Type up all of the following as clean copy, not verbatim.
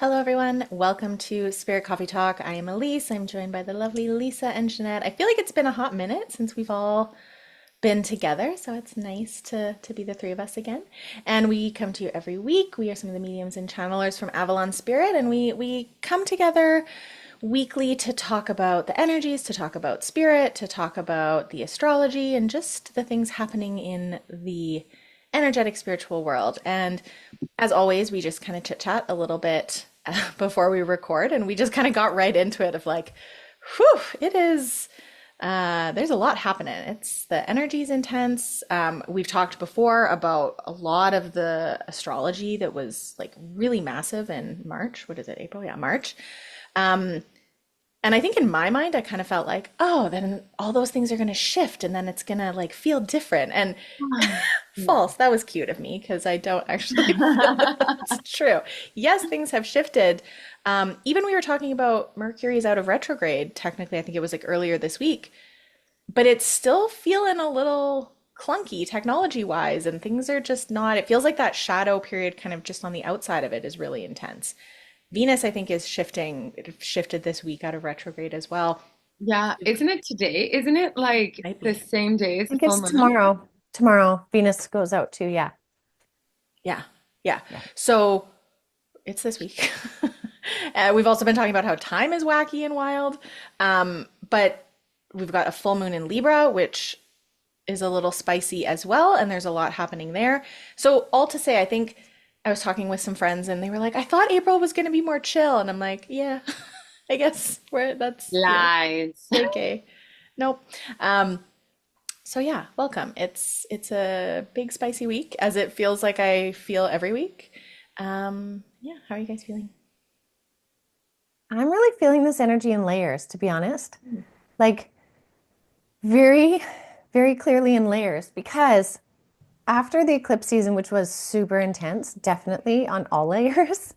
Hello, everyone. Welcome to Spirit Coffee Talk. I am Elyse. I'm joined by the lovely Lisa and Ginette. I feel like it's been a hot minute since we've all been together, so it's nice to be the three of us again. And we come to you every week. We are some of the mediums and channelers from Avalon Spirit, and we come together weekly to talk about the energies, to talk about spirit, to talk about the astrology, and just the things happening in the energetic spiritual world. And as always, we just kind of chit chat a little bit before we record, and we just kind of got right into it of like, whew, it is. There's a lot happening. It's the energy's intense. We've talked before about a lot of the astrology that was like really massive in March. What is it? April? Yeah, March. Um, and I think in my mind, I kind of felt like, oh, then all those things are going to shift and then it's going to like feel different. And Yeah. false. That was cute of me because I don't actually feel that that's true. Yes, things have shifted. Even we were talking about Mercury's out of retrograde. Technically, I think it was like earlier this week, but it's still feeling a little clunky technology wise, and things are just not. It feels like that shadow period, kind of just on the outside of it, is really intense. Venus, I think, is shifting. It shifted this week out of retrograde as well. Yeah, isn't it today? Isn't it like Might the be. same day as the Think full it's moon? tomorrow. Tomorrow, Venus goes out too. Yeah. Yeah, yeah. Yeah. So it's this week. We've also been talking about how time is wacky and wild. But we've got a full moon in Libra, which is a little spicy as well. And there's a lot happening there. So, all to say, I think I was talking with some friends and they were like, I thought April was going to be more chill. And I'm like, yeah, I guess that's, Lies. okay. Nope. Um, so yeah, welcome. It's a big spicy week as it feels like I feel every week. Yeah, how are you guys feeling? I'm really feeling this energy in layers, to be honest. Like very, very clearly in layers because after the eclipse season, which was super intense, definitely on all layers,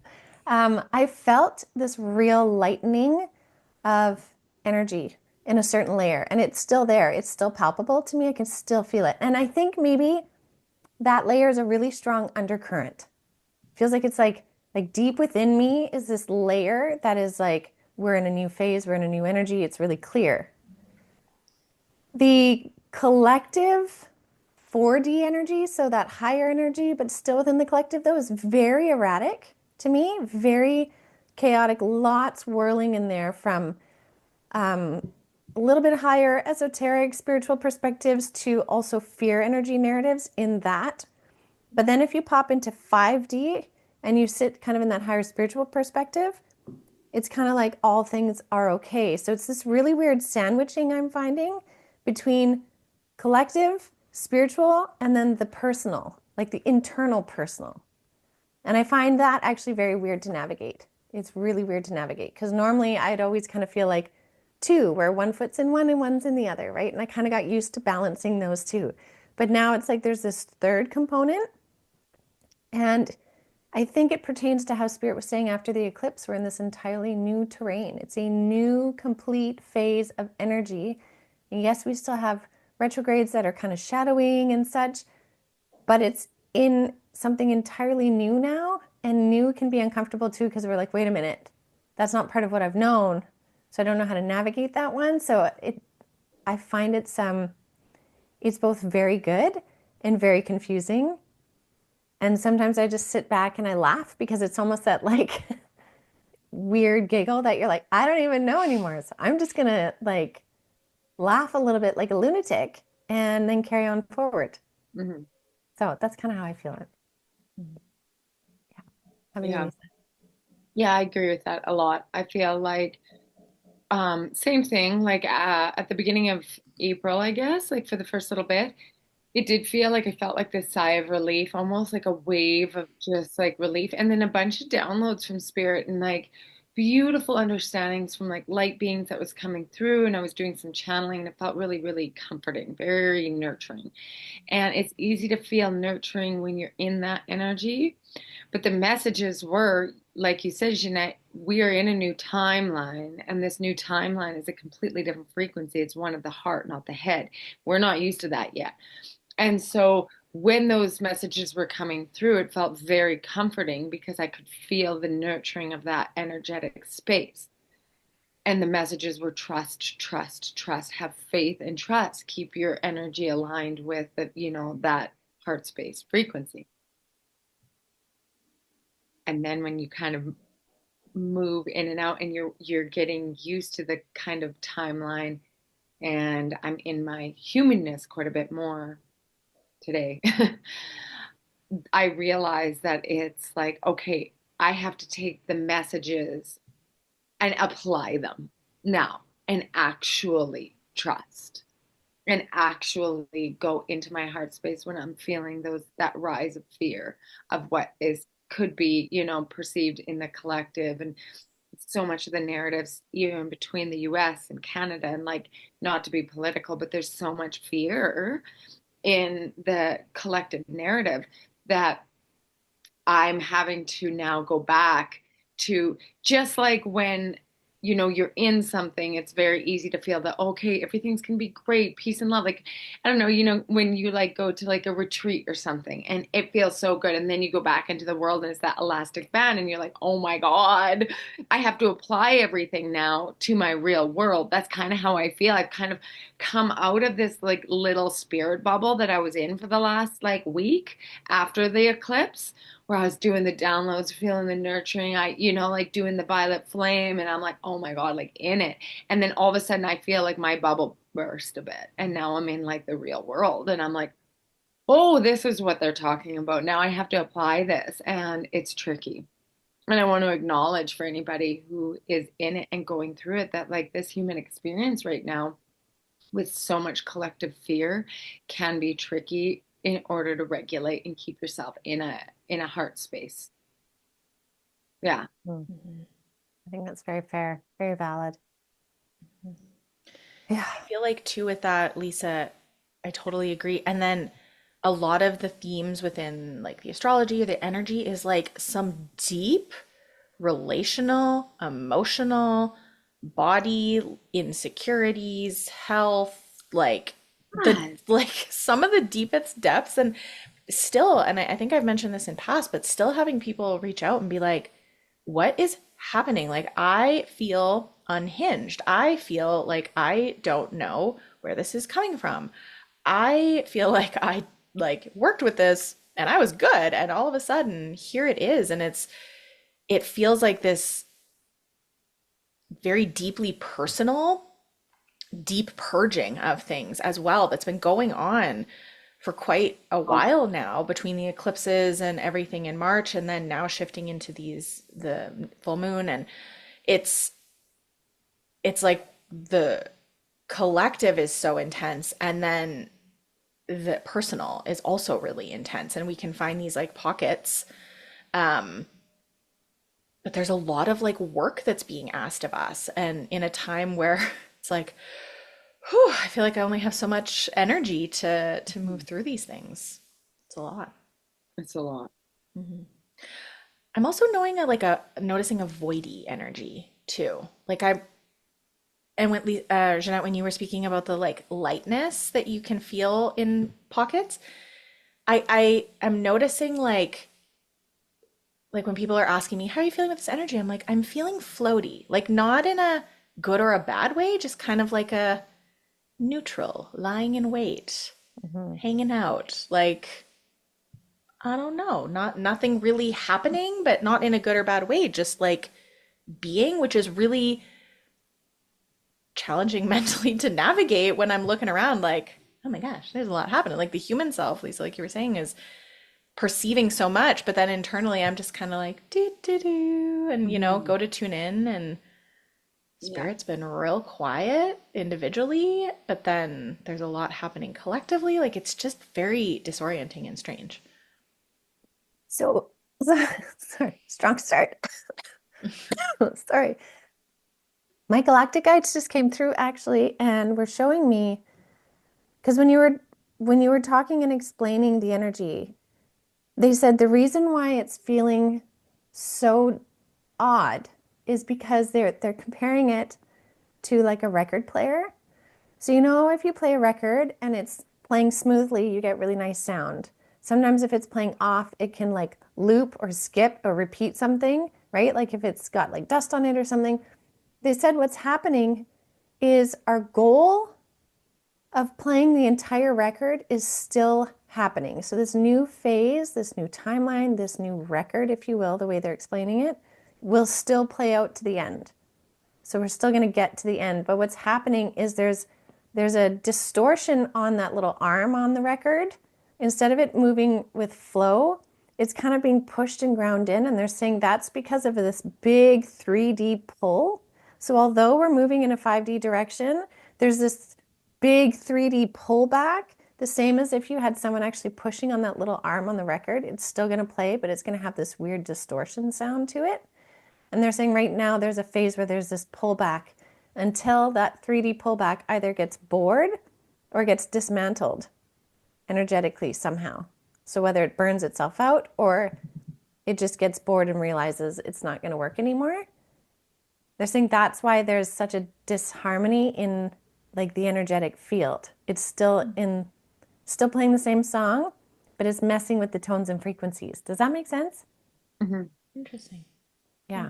I felt this real lightening of energy in a certain layer. And it's still there. It's still palpable to me. I can still feel it. And I think maybe that layer is a really strong undercurrent. Feels like it's like deep within me is this layer that is like we're in a new phase, we're in a new energy. It's really clear. The collective 4D energy, so that higher energy, but still within the collective, though, is very erratic to me, very chaotic, lots whirling in there from a little bit higher esoteric spiritual perspectives to also fear energy narratives in that. But then if you pop into 5D and you sit kind of in that higher spiritual perspective, it's kind of like all things are okay. So it's this really weird sandwiching I'm finding between collective, spiritual, and then the personal, like the internal personal. And I find that actually very weird to navigate. It's really weird to navigate because normally I'd always kind of feel like two, where one foot's in one and one's in the other, right? And I kind of got used to balancing those two. But now it's like there's this third component. And I think it pertains to how Spirit was saying after the eclipse, we're in this entirely new terrain. It's a new, complete phase of energy. And yes, we still have retrogrades that are kind of shadowing and such, but it's in something entirely new now. And new can be uncomfortable too, because we're like, wait a minute, that's not part of what I've known. So I don't know how to navigate that one. I find it's both very good and very confusing. And sometimes I just sit back and I laugh because it's almost that like weird giggle that you're like, I don't even know anymore. So I'm just gonna like laugh a little bit like a lunatic and then carry on forward. Mhm. So that's kind of how I feel it. Yeah. How about you, Yeah. Lisa? Yeah, I agree with that a lot. I feel like same thing, like at the beginning of April, I guess, like for the first little bit, it did feel like I felt like this sigh of relief, almost like a wave of just like relief, and then a bunch of downloads from spirit and like beautiful understandings from like light beings that was coming through. And I was doing some channeling and it felt really, really comforting, very nurturing. And it's easy to feel nurturing when you're in that energy. But the messages were, like you said, Jeanette, we are in a new timeline, and this new timeline is a completely different frequency. It's one of the heart, not the head. We're not used to that yet. And so when those messages were coming through, it felt very comforting because I could feel the nurturing of that energetic space. And the messages were trust, trust, trust, have faith and trust. Keep your energy aligned with the, that heart space frequency. And then when you kind of move in and out and you're getting used to the kind of timeline, and I'm in my humanness quite a bit more today. I realize that it's like, okay, I have to take the messages and apply them now and actually trust and actually go into my heart space when I'm feeling that rise of fear of what is could be, perceived in the collective. And so much of the narratives, even between the US and Canada, and like, not to be political, but there's so much fear in the collective narrative that I'm having to now go back to, just like when you're in something, it's very easy to feel that, okay, everything's gonna be great, peace and love. Like, I don't know, when you like go to like a retreat or something and it feels so good, and then you go back into the world and it's that elastic band and you're like, oh my God, I have to apply everything now to my real world. That's kind of how I feel. I've kind of come out of this like little spirit bubble that I was in for the last like week after the eclipse, where I was doing the downloads, feeling the nurturing, like doing the violet flame, and I'm like, oh my God, like in it. And then all of a sudden I feel like my bubble burst a bit. And now I'm in like the real world. And I'm like, oh, this is what they're talking about. Now I have to apply this. And it's tricky. And I want to acknowledge for anybody who is in it and going through it that like this human experience right now with so much collective fear can be tricky in order to regulate and keep yourself in a heart space. Yeah. Mm-hmm. I think that's very fair, very valid. Yeah. I feel like too with that, Lisa, I totally agree. And then a lot of the themes within like the astrology or the energy is like some deep relational, emotional, body insecurities, health, like God. some of the deepest depths. And still, and I think I've mentioned this in past, but still having people reach out and be like, what is happening? Like, I feel unhinged. I feel like I don't know where this is coming from. I feel like I like worked with this and I was good, and all of a sudden here it is, and it feels like this very deeply personal, deep purging of things as well that's been going on for quite a while now, between the eclipses and everything in March, and then now shifting into the full moon. And it's like the collective is so intense, and then the personal is also really intense, and we can find these like pockets, but there's a lot of like work that's being asked of us, and in a time where it's like, whew, I feel like I only have so much energy to move through these things. It's a lot. It's a lot. I'm also knowing noticing a voidy energy too. Like and when Jeanette, when you were speaking about the like lightness that you can feel in pockets, I am noticing like when people are asking me, how are you feeling with this energy? I'm like, I'm feeling floaty, like not in a good or a bad way, just kind of like a neutral, lying in wait, hanging out. Like, I don't know, nothing really happening, but not in a good or bad way, just like being, which is really challenging mentally to navigate when I'm looking around like, oh my gosh, there's a lot happening. Like the human self, Lisa, like you were saying, is perceiving so much, but then internally I'm just kind of like do do do, and go to tune in, and spirit's been real quiet individually, but then there's a lot happening collectively. Like it's just very disorienting and strange. So, sorry, strong start. Sorry. My galactic guides just came through actually, and were showing me, because when you were talking and explaining the energy, they said the reason why it's feeling so odd is because they're comparing it to like a record player. So if you play a record and it's playing smoothly, you get really nice sound. Sometimes if it's playing off, it can like loop or skip or repeat something, right? Like if it's got like dust on it or something. They said what's happening is our goal of playing the entire record is still happening. So this new phase, this new timeline, this new record, if you will, the way they're explaining it, will still play out to the end. So we're still going to get to the end. But what's happening is there's a distortion on that little arm on the record. Instead of it moving with flow, it's kind of being pushed and ground in. And they're saying that's because of this big 3D pull. So although we're moving in a 5D direction, there's this big 3D pullback, the same as if you had someone actually pushing on that little arm on the record. It's still going to play, but it's going to have this weird distortion sound to it. And they're saying right now there's a phase where there's this pullback until that 3D pullback either gets bored or gets dismantled energetically somehow. So whether it burns itself out or it just gets bored and realizes it's not going to work anymore. They're saying that's why there's such a disharmony in like the energetic field. It's still playing the same song, but it's messing with the tones and frequencies. Does that make sense? Mm-hmm. Interesting. Yeah.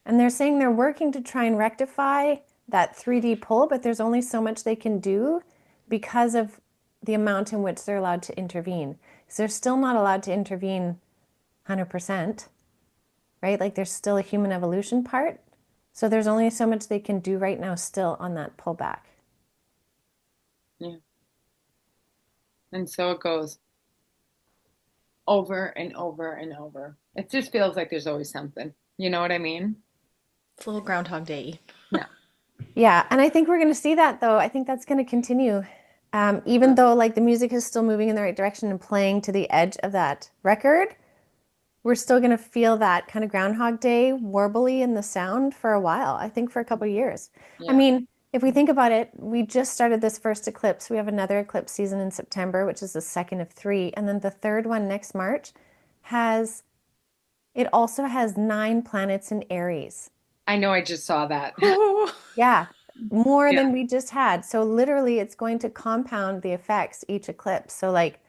And they're saying they're working to try and rectify that 3D pull, but there's only so much they can do because of the amount in which they're allowed to intervene. So they're still not allowed to intervene 100%, right? Like there's still a human evolution part. So there's only so much they can do right now still on that pullback. Yeah. And so it goes over and over and over. It just feels like there's always something. You know what I mean? It's a little Groundhog Day. Yeah. Yeah, and I think we're going to see that though. I think that's going to continue. Even though like the music is still moving in the right direction and playing to the edge of that record, we're still going to feel that kind of Groundhog Day warbly in the sound for a while, I think for a couple of years. Yeah. I mean, if we think about it, we just started this first eclipse. We have another eclipse season in September, which is the second of 3. And then the third one next March it also has 9 planets in Aries. I know, I just saw that. Yeah, more Yeah. than we just had. So literally it's going to compound the effects each eclipse. So like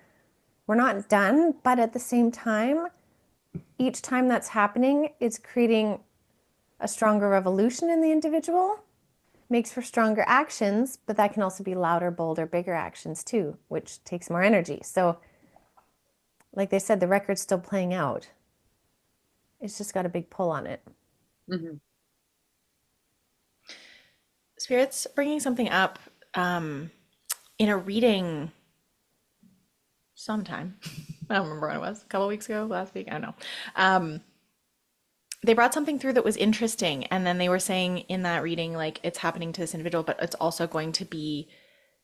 we're not done, but at the same time, each time that's happening, it's creating a stronger revolution in the individual, makes for stronger actions, but that can also be louder, bolder, bigger actions too, which takes more energy. So like they said, the record's still playing out. It's just got a big pull on it. Mm-hmm. Spirit's bringing something up in a reading sometime. I don't remember when it was, a couple weeks ago, last week, I don't know. They brought something through that was interesting, and then they were saying in that reading, like, it's happening to this individual, but it's also going to be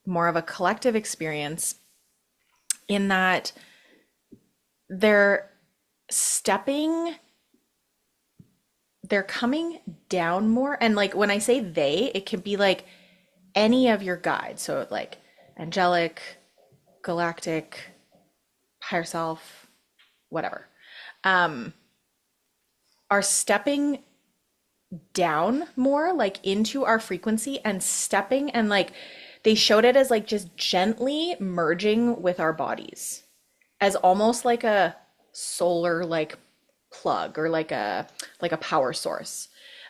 more of a collective experience in that they're coming down more. And like when I say they, it can be like any of your guides. So like angelic, galactic, higher self, whatever, are stepping down more like into our frequency and stepping, and like they showed it as like just gently merging with our bodies as almost like a solar like plug or like a power source,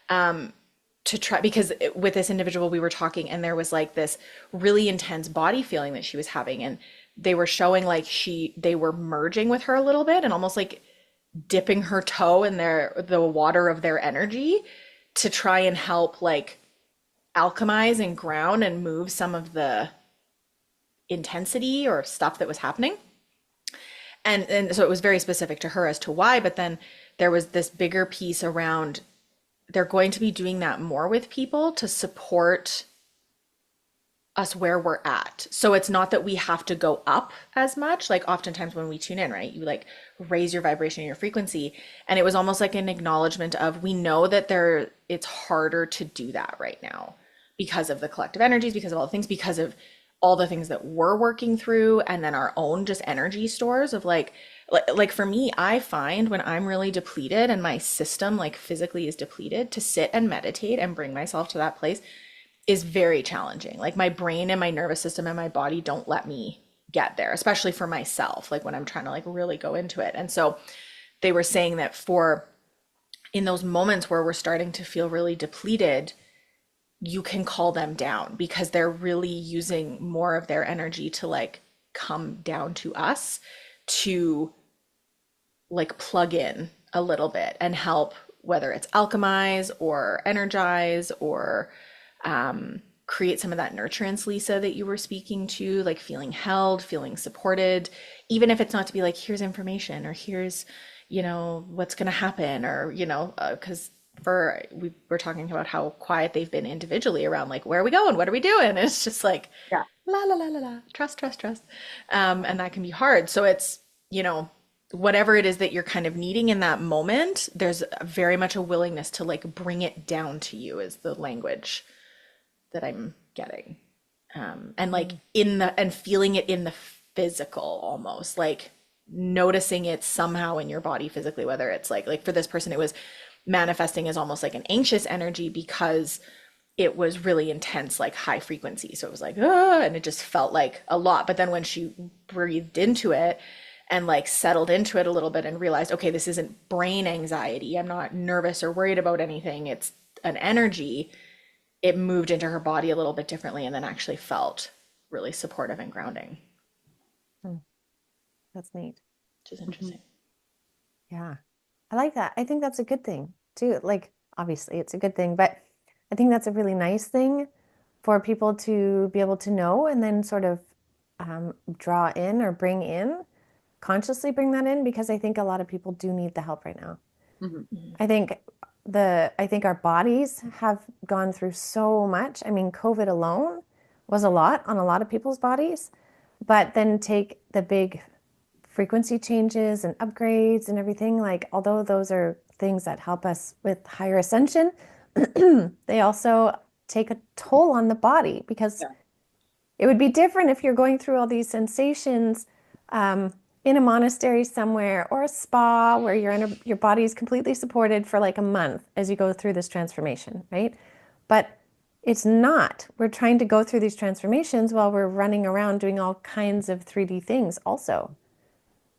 to try, because with this individual we were talking and there was like this really intense body feeling that she was having, and they were showing like they were merging with her a little bit and almost like dipping her toe in the water of their energy to try and help like alchemize and ground and move some of the intensity or stuff that was happening. And so it was very specific to her as to why, but then there was this bigger piece around they're going to be doing that more with people to support us where we're at. So it's not that we have to go up as much. Like oftentimes when we tune in, right, you like raise your vibration and your frequency. And it was almost like an acknowledgement of, we know that it's harder to do that right now because of the collective energies, because of all the things, because of all the things that we're working through, and then our own just energy stores of like for me, I find when I'm really depleted and my system like physically is depleted, to sit and meditate and bring myself to that place is very challenging. Like my brain and my nervous system and my body don't let me get there, especially for myself, like when I'm trying to like really go into it. And so they were saying that for in those moments where we're starting to feel really depleted, you can call them down because they're really using more of their energy to like come down to us to like plug in a little bit and help, whether it's alchemize or energize or create some of that nurturance, Lisa, that you were speaking to, like feeling held, feeling supported, even if it's not to be like, here's information or here's, what's going to happen or, because we were talking about how quiet they've been individually around like, where are we going? What are we doing? It's just like, Yeah. la, la, la, la, la, trust, trust, trust. And that can be hard. So it's, whatever it is that you're kind of needing in that moment, there's very much a willingness to like bring it down to you is the language that I'm getting. And like and feeling it in the physical almost like noticing it somehow in your body physically, whether it's like for this person, it was manifesting as almost like an anxious energy because it was really intense, like high frequency. So it was like, ah, and it just felt like a lot. But then when she breathed into it and like settled into it a little bit and realized, okay, this isn't brain anxiety. I'm not nervous or worried about anything. It's an energy. It moved into her body a little bit differently and then actually felt really supportive and grounding, Hmm. That's neat. which is interesting. Yeah. I like that. I think that's a good thing too. Like, obviously, it's a good thing, but I think that's a really nice thing for people to be able to know and then sort of draw in or bring in, consciously bring that in, because I think a lot of people do need the help right now. Mm-hmm. I think our bodies have gone through so much. I mean, COVID alone was a lot on a lot of people's bodies, but then take the big frequency changes and upgrades and everything, like although those are things that help us with higher ascension, they also take a toll on the body because Yeah. it would be different if you're going through all these sensations in a monastery somewhere or a spa where your body is completely supported for like a month as you go through this transformation, right? But it's not. We're trying to go through these transformations while we're running around doing all kinds of 3D things also.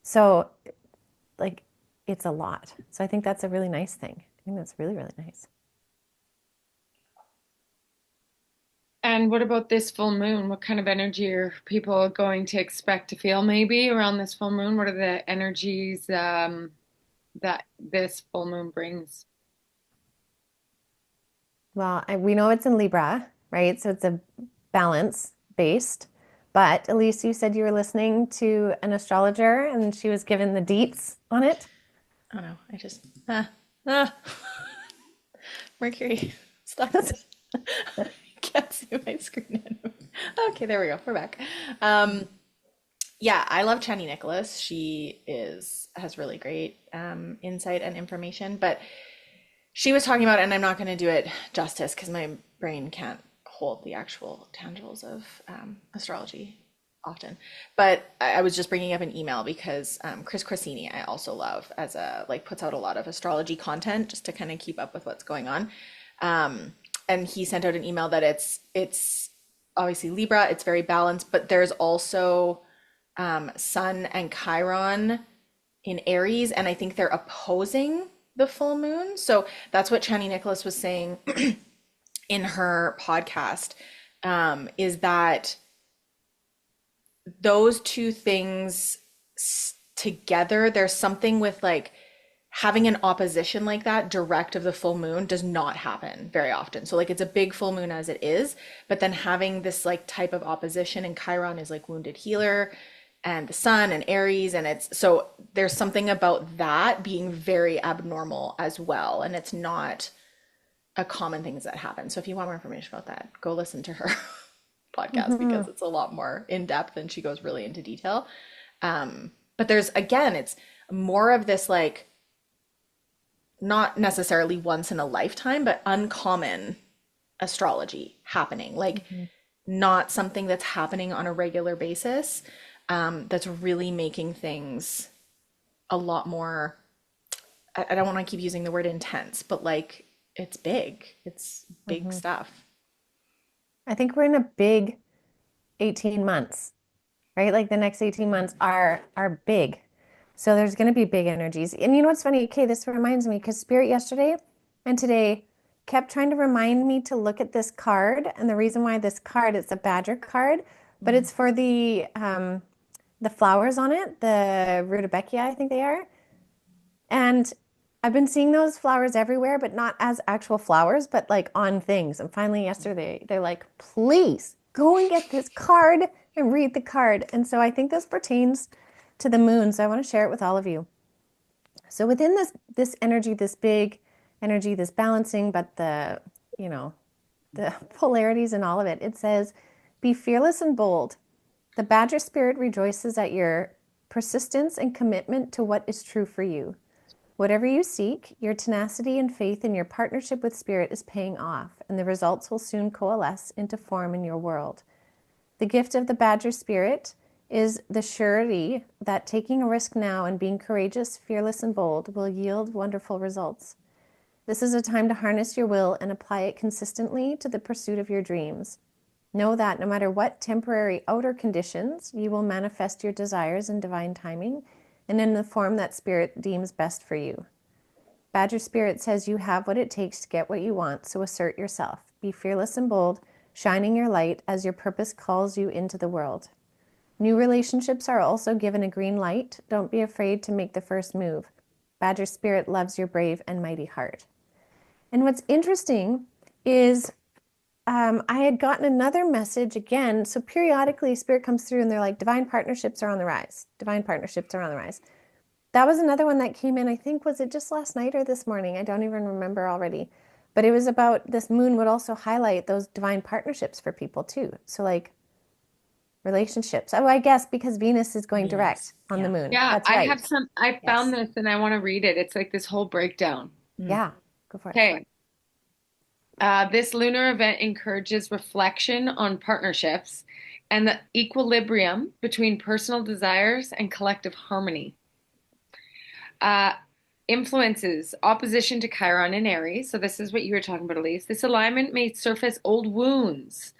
So like it's a lot. So I think that's a really nice thing. I think that's really, really nice. And what about this full moon? What kind of energy are people going to expect to feel maybe around this full moon? What are the energies that this full moon brings? Well, we know it's in Libra, right? So it's a balance based. But Elyse, you said you were listening to an astrologer and she was given the deets on it. Oh no, I just ah Mercury, stop it. I can't see my screen anymore. Okay, there we go. We're back. Yeah, I love Chani Nicholas. She has really great insight and information, but she was talking about, and I'm not going to do it justice because my brain can't hold the actual tangibles of astrology often. But I was just bringing up an email because Chris Cressini, I also love as like puts out a lot of astrology content just to kind of keep up with what's going on. And he sent out an email that it's obviously Libra, it's very balanced, but there's also Sun and Chiron in Aries, and I think they're opposing the full moon. So that's what Chani Nicholas was saying in her podcast, is that those two things together, there's something with like having an opposition like that direct of the full moon does not happen very often. So like it's a big full moon as it is, but then having this like type of opposition, and Chiron is like wounded healer and the sun and Aries, and it's so there's something about that being very abnormal as well, and it's not a common thing that happens. So if you want more information about that, go listen to her podcast because it's a lot more in depth and she goes really into detail. But there's again, it's more of this like not necessarily once in a lifetime, but uncommon astrology happening, like not something that's happening on a regular basis, that's really making things a lot more, I don't want to keep using the word intense, but like it's big stuff. I think we're in a big 18 months. right? Like the next 18 months are big. So there's going to be big energies. And you know what's funny? Okay, this reminds me because Spirit yesterday and today kept trying to remind me to look at this card. And the reason why this card, it's a badger card, but it's for the flowers on it, the rudbeckia, I think they are. And I've been seeing those flowers everywhere, but not as actual flowers, but like on things. And finally yesterday, they're like, please go and get this card and read the card. And so I think this pertains to the moon. So I want to share it with all of you. So within this energy, this big energy, this balancing, but the polarities and all of it, it says, be fearless and bold. The badger spirit rejoices at your persistence and commitment to what is true for you. Whatever you seek, your tenacity and faith in your partnership with Spirit is paying off, and the results will soon coalesce into form in your world. The gift of the Badger Spirit is the surety that taking a risk now and being courageous, fearless, and bold will yield wonderful results. This is a time to harness your will and apply it consistently to the pursuit of your dreams. Know that no matter what temporary outer conditions, you will manifest your desires in divine timing and in the form that Spirit deems best for you. Badger Spirit says you have what it takes to get what you want, so assert yourself. Be fearless and bold, shining your light as your purpose calls you into the world. New relationships are also given a green light. Don't be afraid to make the first move. Badger Spirit loves your brave and mighty heart. And what's interesting is I had gotten another message again. So periodically Spirit comes through and they're like, divine partnerships are on the rise. Divine partnerships are on the rise. That was another one that came in, I think, was it just last night or this morning? I don't even remember already. But it was about this moon would also highlight those divine partnerships for people too. So like relationships. Oh, I guess because Venus is going direct on the moon. Yeah, That's I right. have I found this and I want to read it. It's like this whole breakdown. Yeah, go for it. Okay. This lunar event encourages reflection on partnerships and the equilibrium between personal desires and collective harmony. Influences opposition to Chiron in Aries. So this is what you were talking about, Elyse. This alignment may surface old wounds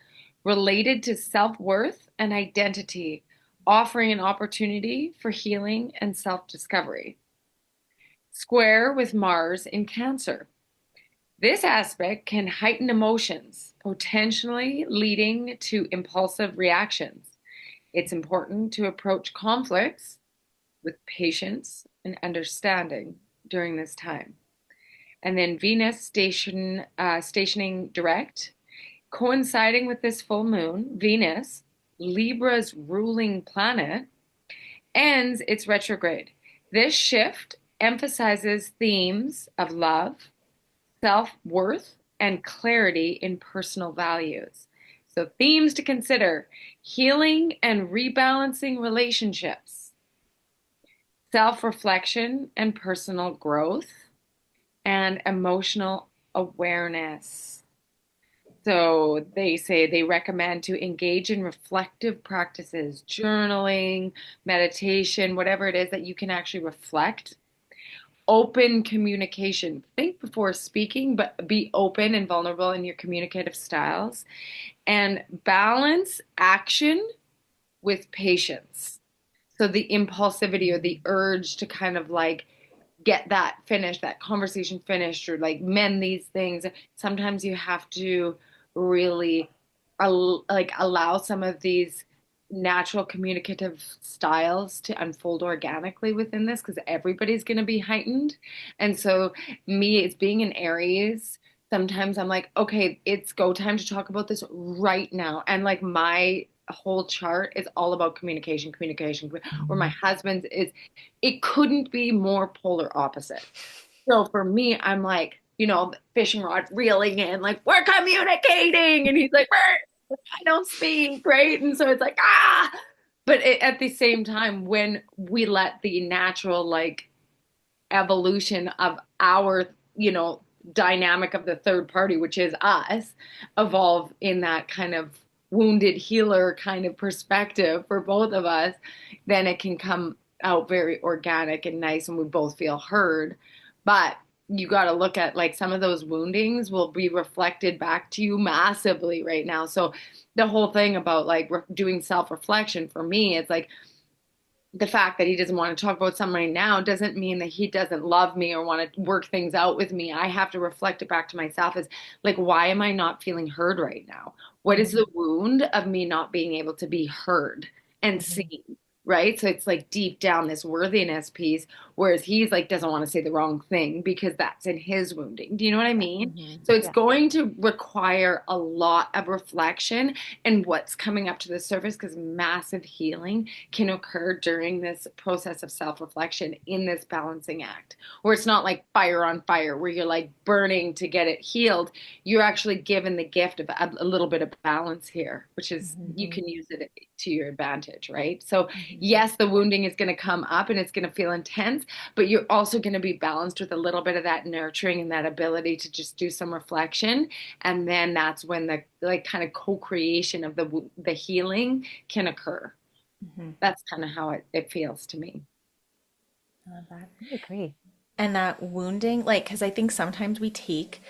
related to self-worth and identity, offering an opportunity for healing and self-discovery. Square with Mars in Cancer. This aspect can heighten emotions, potentially leading to impulsive reactions. It's important to approach conflicts with patience and understanding during this time. And then Venus stationing direct, coinciding with this full moon, Venus, Libra's ruling planet, ends its retrograde. This shift emphasizes themes of love, self-worth, and clarity in personal values. So themes to consider: healing and rebalancing relationships, self-reflection and personal growth, and emotional awareness. So they say they recommend to engage in reflective practices, journaling, meditation, whatever it is that you can actually reflect. Open communication. Think before speaking, but be open and vulnerable in your communicative styles. And balance action with patience. So the impulsivity or the urge to kind of like get that finished, that conversation finished, or like mend these things. Sometimes you have to really allow some of these natural communicative styles to unfold organically within this, because everybody's going to be heightened. And so me, it's being in Aries, sometimes I'm like, okay, it's go time to talk about this right now. And like my whole chart is all about communication, where my husband's is, it couldn't be more polar opposite. So for me, I'm like, fishing rod reeling in, like, we're communicating. And he's like, I don't speak, right? And so it's like, but at the same time, when we let the natural, like, evolution of our, dynamic of the third party, which is us, evolve in that kind of wounded healer kind of perspective for both of us, then it can come out very organic and nice and we both feel heard. But you got to look at like some of those woundings will be reflected back to you massively right now. So the whole thing about like doing self-reflection for me, it's like the fact that he doesn't want to talk about something right now doesn't mean that he doesn't love me or want to work things out with me. I have to reflect it back to myself as like, why am I not feeling heard right now? What is the wound of me not being able to be heard and seen? Right. So it's like deep down this worthiness piece, whereas he's like doesn't want to say the wrong thing because that's in his wounding. Do you know what I mean? So it's Yeah. going to require a lot of reflection and what's coming up to the surface because massive healing can occur during this process of self-reflection in this balancing act, where it's not like fire on fire, where you're like burning to get it healed. You're actually given the gift of a little bit of balance here, which is you can use it to your advantage, right? So yes, the wounding is going to come up and it's going to feel intense, but you're also going to be balanced with a little bit of that nurturing and that ability to just do some reflection. And then that's when the like kind of co-creation of the healing can occur. That's kind of how it feels to me. I love that. I agree. And that wounding, like, because I think sometimes we take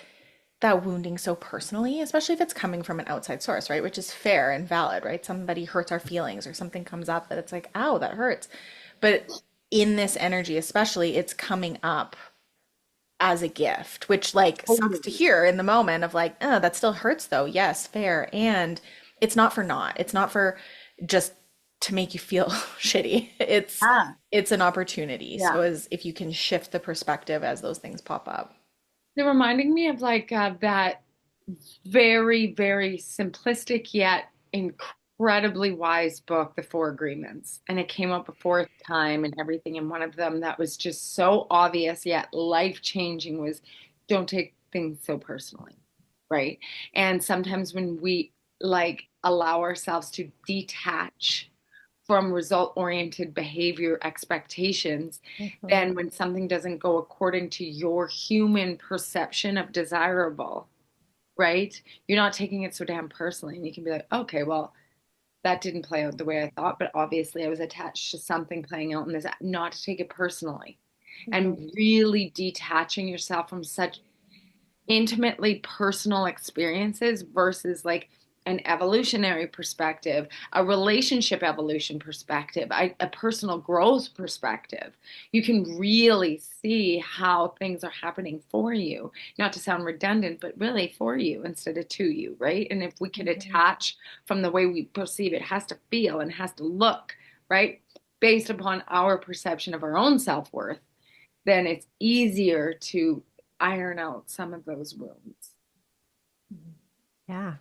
that wounding so personally, especially if it's coming from an outside source, right? Which is fair and valid, right? Somebody hurts our feelings or something comes up that it's like, ow, that hurts. But in this energy, especially, it's coming up as a gift, which like sucks to Totally. hear in the moment of like, oh, that still hurts though. Yes, fair. And it's not for naught. It's not for just to make you feel shitty. Yeah. It's an opportunity. Yeah. So as if you can shift the perspective as those things pop up. They're reminding me of like that very, very simplistic yet incredibly wise book, The Four Agreements. And it came up a fourth time and everything. And one of them that was just so obvious yet life-changing was don't take things so personally, right? And sometimes when we like allow ourselves to detach from result-oriented behavior expectations, then when something doesn't go according to your human perception of desirable, right? You're not taking it so damn personally. And you can be like, okay, well, that didn't play out the way I thought, but obviously I was attached to something playing out in this, not to take it personally. And really detaching yourself from such intimately personal experiences versus like an evolutionary perspective, a relationship evolution perspective, a personal growth perspective. You can really see how things are happening for you, not to sound redundant, but really for you instead of to you, right? And if we can attach from the way we perceive it has to feel and has to look, right? Based upon our perception of our own self-worth, then it's easier to iron out some of those wounds. Yeah.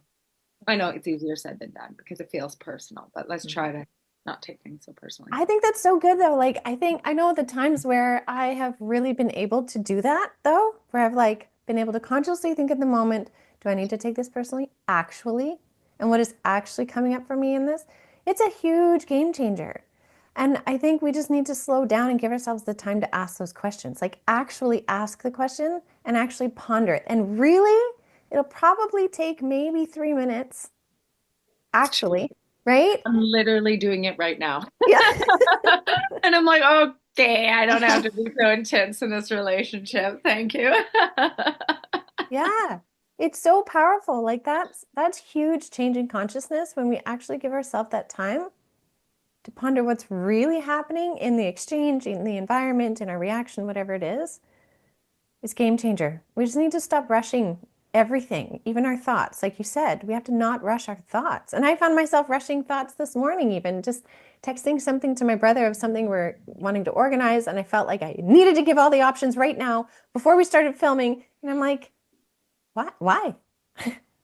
I know it's easier said than done because it feels personal, but let's try to not take things so personally. I think that's so good though. Like, I know the times where I have really been able to do that though, where I've like been able to consciously think in the moment, do I need to take this personally? Actually, and what is actually coming up for me in this? It's a huge game changer. And I think we just need to slow down and give ourselves the time to ask those questions. Like actually ask the question and actually ponder it. And really, it'll probably take maybe 3 minutes, actually, right? I'm literally doing it right now. Yeah. And I'm like, okay, I don't have to be so intense in this relationship. Thank you. Yeah. It's so powerful. Like that's huge change in consciousness when we actually give ourselves that time to ponder what's really happening in the exchange, in the environment, in our reaction, whatever it is. It's game changer. We just need to stop rushing everything, even our thoughts. Like you said, we have to not rush our thoughts. And I found myself rushing thoughts this morning, even just texting something to my brother of something we're wanting to organize. And I felt like I needed to give all the options right now before we started filming. And I'm like, what? Why?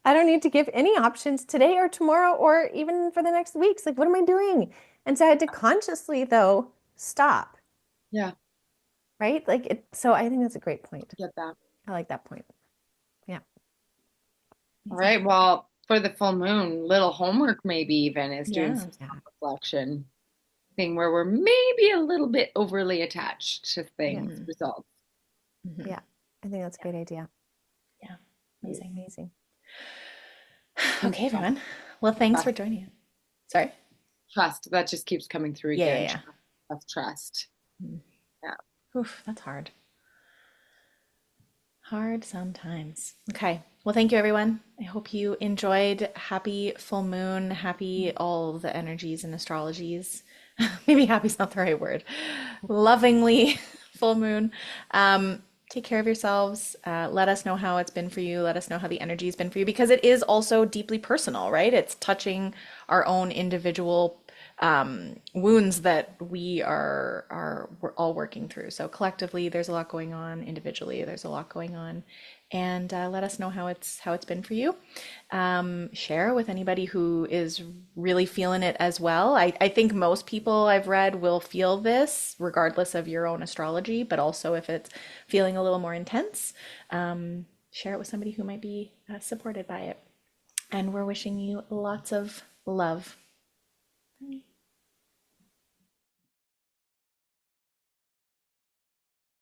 I don't need to give any options today or tomorrow or even for the next weeks. Like, what am I doing? And so I had to consciously, though, stop, Yeah, right? Like it. So I think that's a great point. get that. I like that point. Yeah. All right. Well, for the full moon, little homework maybe even is doing Yeah. some self-reflection thing where we're maybe a little bit overly attached to things, results. Yeah. I think that's a great idea. Yeah. Amazing. Amazing. Okay, everyone. Well, thanks for joining us. Sorry? Trust, that just keeps coming through Yeah, again. yeah, Trust. Yeah. Oof, that's hard. Hard sometimes. Okay. Well, thank you, everyone. I hope you enjoyed. Happy full moon. Happy all the energies and astrologies. Maybe happy's not the right word. Lovingly full moon. Take care of yourselves. Let us know how it's been for you. Let us know how the energy's been for you because it is also deeply personal, right? It's touching our own individual wounds that we're all working through. So collectively, there's a lot going on. Individually, there's a lot going on, and let us know how it's been for you. Share with anybody who is really feeling it as well. I think most people I've read will feel this, regardless of your own astrology, but also if it's feeling a little more intense, share it with somebody who might be supported by it. And we're wishing you lots of love. Bye.